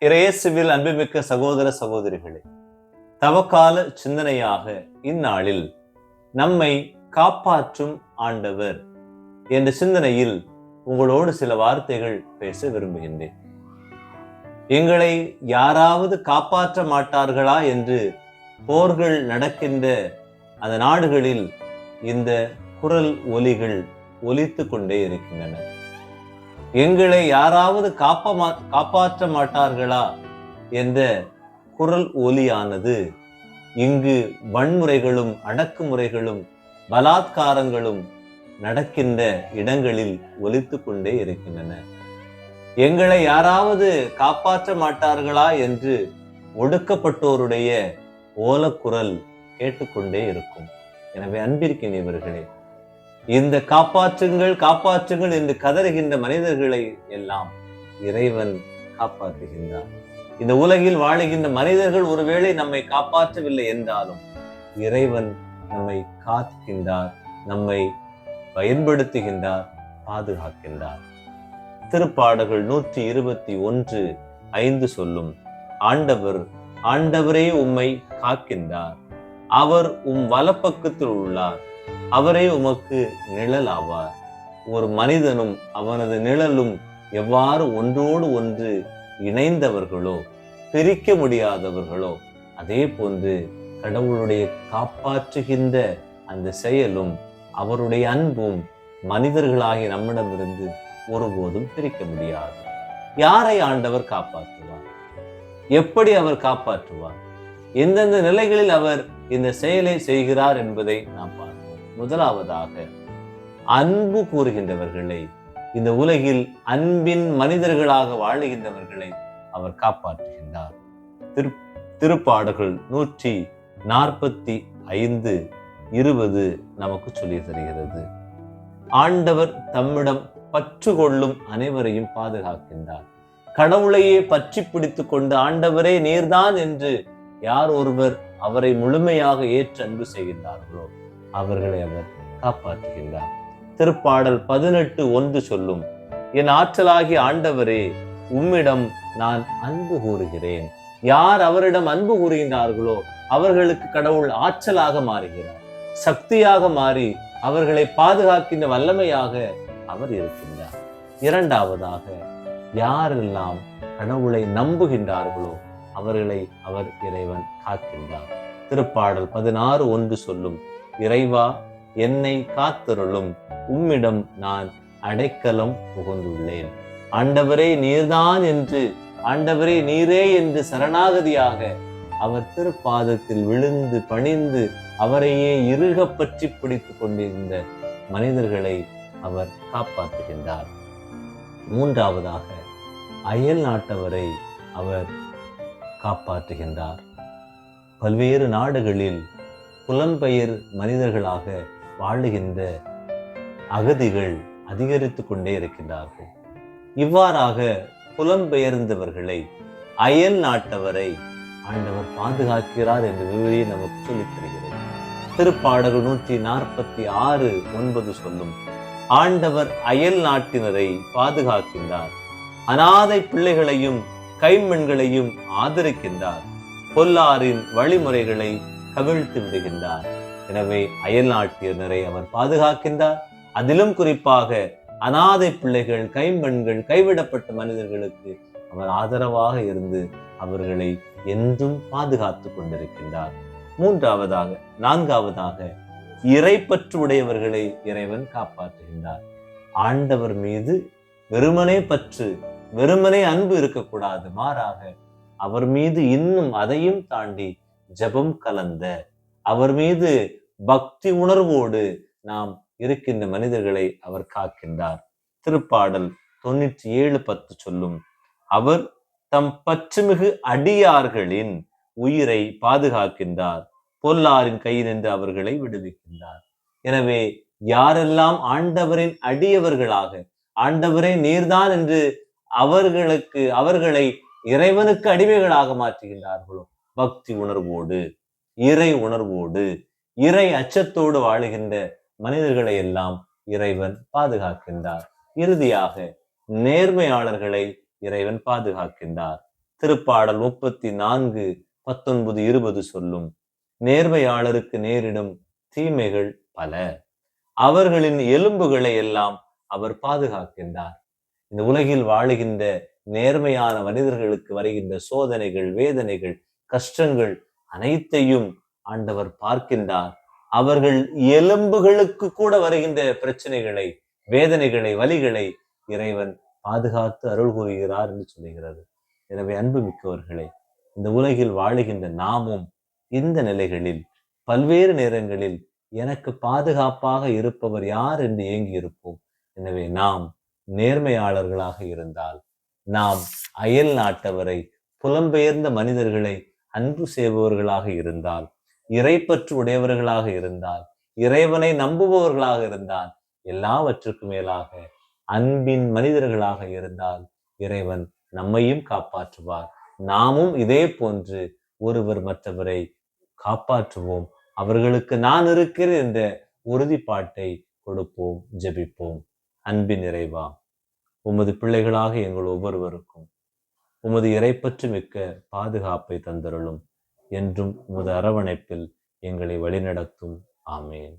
இறையேசுவில் அன்புமிக்க சகோதர சகோதரிகளே, தவக்கால சிந்தனையாக இந்நாளில் நம்மை காப்பாற்றும் ஆண்டவர் என்ற சிந்தனையில் உங்களோடு சில வார்த்தைகள் பேச விரும்புகின்றேன். எங்களை யாராவது காப்பாற்ற மாட்டார்களா என்று போர்கள் நடக்கின்ற அந்த நாடுகளில் இந்த குரல் ஒலிகள் ஒலித்து கொண்டே இருக்கின்றன. எங்களை யாராவது காப்பாற்ற மாட்டார்களா என்ற குரல் ஒலியானது இங்கு வன்முறைகளும் அடக்குமுறைகளும் பலாத்காரங்களும் நடக்கின்ற இடங்களில் ஒலித்து கொண்டே இருக்கின்றன. எங்களை யாராவது காப்பாற்ற மாட்டார்களா என்று ஒடுக்கப்பட்டோருடைய ஓலக்குரல் கேட்டுக்கொண்டே இருக்கும். எனவே அன்பிற்கினியவர்களே, இந்த காப்பாற்றுங்கள் காப்பாற்றுங்கள் என்று கதறுகின்ற மனிதர்களை எல்லாம் இறைவன் காப்பாற்றுகின்றார். இந்த உலகில் வாழுகின்ற மனிதர்கள் ஒருவேளை நம்மை காப்பாற்றவில்லை என்றாலும் இறைவன் நம்மை காத்துகின்றார், நம்மை பயன்படுத்துகின்றார், பாதுகாக்கின்றார். திருப்பாடல்கள் 121:5 சொல்லும், ஆண்டவரே உம்மை காக்கின்றார், அவர் வலப்பக்கத்தில் உள்ளார், அவரே உமக்கு நிழல் ஆவார். ஒரு மனிதனும் அவனது நிழலும் எவ்வாறு ஒன்றோடு ஒன்று இணைந்தவர்களோ, பிரிக்க முடியாதவர்களோ, அதே போன்று கடவுளுடைய காப்பாற்றுகின்ற அந்த செயலும் அவருடைய அன்பும் மனிதர்களாகிய நம்மிடமிருந்து ஒருபோதும் பிரிக்க முடியாது. யாரை ஆண்டவர் காப்பாற்றுவார்? எப்படி அவர் காப்பாற்றுவார்? எந்தெந்த நிலைகளில் அவர் இந்த செயலை செய்கிறார் என்பதை நாம் பார்ப்போம். முதலாவதாக, அன்பு கூறுகின்றவர்களை, இந்த உலகில் அன்பின் மனிதர்களாக வாழுகின்றவர்களை அவர் காப்பாற்றுகின்றார். திருப்பாடல்கள் 145:20 நமக்கு சொல்லி தருகிறது. ஆண்டவர் தம்மிடம் பற்று கொள்ளும் அனைவரையும் பாதுகாக்கின்றார். கடவுளையே பற்றி பிடித்துக் கொண்டு ஆண்டவரே நீர்தான் என்று யார் ஒருவர் அவரை முழுமையாக ஏற்று அன்பு செய்கின்றார்களோ அவர்களை அவர் காப்பாற்றுகின்றார். திருப்பாடல் 18:1 சொல்லும், என் ஆற்றலாகிய ஆண்டவரே உம்மிடம் நான் அன்பு கூறுகிறேன். யார் அவரிடம் அன்பு கூறுகின்றார்களோ அவர்களுக்கு கடவுள் ஆற்றலாக மாறுகிறார், சக்தியாக மாறி அவர்களை பாதுகாக்கின்ற வல்லமையாக அவர் இருக்கின்றார். இரண்டாவதாக, யாரெல்லாம் கடவுளை நம்புகின்றார்களோ அவர்களை அவர் இறைவன் காக்கின்றார். திருப்பாடல் 16:1 சொல்லும், இறைவா என்னை காத்தருளும், உம்மிடம் நான் அடைக்கலம் புகுந்துள்ளேன். ஆண்டவரே நீர்தான் என்று, ஆண்டவரே நீரே என்று சரணாகதியாக அவர் திருப்பாதத்தில் விழுந்து பணிந்து அவரையே இறுக பற்றி பிடித்துக் கொண்டிருந்த மனிதர்களை அவர் காப்பாற்றுகின்றார். மூன்றாவதாக, அயல் நாட்டவரை அவர் காப்பாற்றுகின்றார். பல்வேறு நாடுகளில் புலம்பெயர் மனிதர்களாக வாழுகின்ற அகதிகள் அதிகரித்து கொண்டே இருக்கின்றார்கள். இவ்வாறாக புலம்பெயர்ந்தவர்களை, அயல் நாட்டவரை ஆண்டவர் பாதுகாக்கிறார் என்ற விவரியை நமக்கு சொல்லித் தருகிறது. திருப்பாடல்கள் 146:9 சொல்லும், ஆண்டவர் அயல் நாட்டினரை பாதுகாக்கின்றார், அனாதை பிள்ளைகளையும் கைம்பெண்களையும் ஆதரிக்கின்றார், பொல்லாரின் வழிமுறைகளை கவிழ்த்து விடுகின்றார். எனவே அயல் நாட்டினரை அவர் பாதுகாக்கின்றார். அதிலும் குறிப்பாக அனாதை பிள்ளைகள், கைம்பெண்கள், கைவிடப்பட்ட மனிதர்களுக்கு அவர் ஆதரவாக இருந்து அவர்களை என்றும் பாதுகாத்து கொண்டிருக்கின்றார். நான்காவதாக, இறைப்பற்று உடையவர்களை இறைவன் காப்பாற்றுகின்றார். ஆண்டவர் மீது வெறுமனே பற்று, வெறுமனே அன்பு இருக்கக்கூடாது, மாறாக அவர் மீது இன்னும் அதையும் தாண்டி ஜெபம் கலந்த, அவர் மீது பக்தி உணர்வோடு நாம் இருக்கின்ற மனிதர்களை அவர் காக்கின்றார். திருப்பாடல் 97:10 சொல்லும், அவர் தம் பற்றுமிகு அடியார்களின் உயிரை பாதுகாக்கின்றார், பொல்லாரின் கையினின்று அவர்களை விடுவிக்கின்றார். எனவே யாரெல்லாம் ஆண்டவரின் அடியவர்களாக, ஆண்டவரே நீர்தான் என்று அவர்களை இறைவனுக்கு அடிமைகளாக மாற்றுகின்றார்களோ, பக்தி உணர்வோடு, இறை உணர்வோடு, இறை அச்சத்தோடு வாழுகின்ற மனிதர்களை எல்லாம் இறைவன் பாதுகாக்கின்றார். இறுதியாக நேர்மையாளர்களை இறைவன் பாதுகாக்கின்றார். திருப்பாடல் 34:19-20 சொல்லும். நேர்மையாளருக்கு நேரிடும் தீமைகள் பல, அவர்களின் எலும்புகளை எல்லாம் அவர் பாதுகாக்கின்றார். இந்த உலகில் வாழுகின்ற நேர்மையான மனிதர்களுக்கு வருகின்ற சோதனைகள், வேதனைகள், கஷ்டங்கள் அனைத்தையும் ஆண்டவர் பார்க்கின்றார். அவர்கள் எலும்புகளுக்கு கூட வருகின்ற பிரச்சனைகளை, வேதனைகளை, வலிகளை இறைவன் பாதுகாத்து அருள் கூறுகிறார் என்று சொல்லுகிறது. எனவே அன்பு மிக்கவர்களே, இந்த உலகில் வாழுகின்ற நாமும் இந்த நிலைகளில் பல்வேறு நேரங்களில் எனக்கு பாதுகாப்பாக இருப்பவர் யார் என்று ஏங்கி இருப்போம். எனவே நாம் நேர்மையாளர்களாக இருந்தால், நாம் அயல் நாட்டவரை, புலம்பெயர்ந்த மனிதர்களை அன்பு செய்பவர்களாக இருந்தால், இறைப்பற்று உடையவர்களாக இருந்தால், இறைவனை நம்புபவர்களாக இருந்தால், எல்லாவற்றுக்கும் மேலாக அன்பின் மனிதர்களாக இருந்தால் இறைவன் நம்மையும் காப்பாற்றுவார். நாமும் இதே போன்று ஒருவர் மற்றவரை காப்பாற்றுவோம். அவர்களுக்கு நான் இருக்கிறேன் என்ற உறுதிப்பாட்டை கொடுப்போம், ஜெபிப்போம். அன்பின் இறைவா, உமது பிள்ளைகளாக எங்கள் ஒவ்வொருவருக்கும் உமது இறைப்பற்று மிக்க பாதுகாப்பை தந்தருளும். என்றும் உமது அரவணைப்பில் எங்களை வழிநடத்தும். ஆமேன்.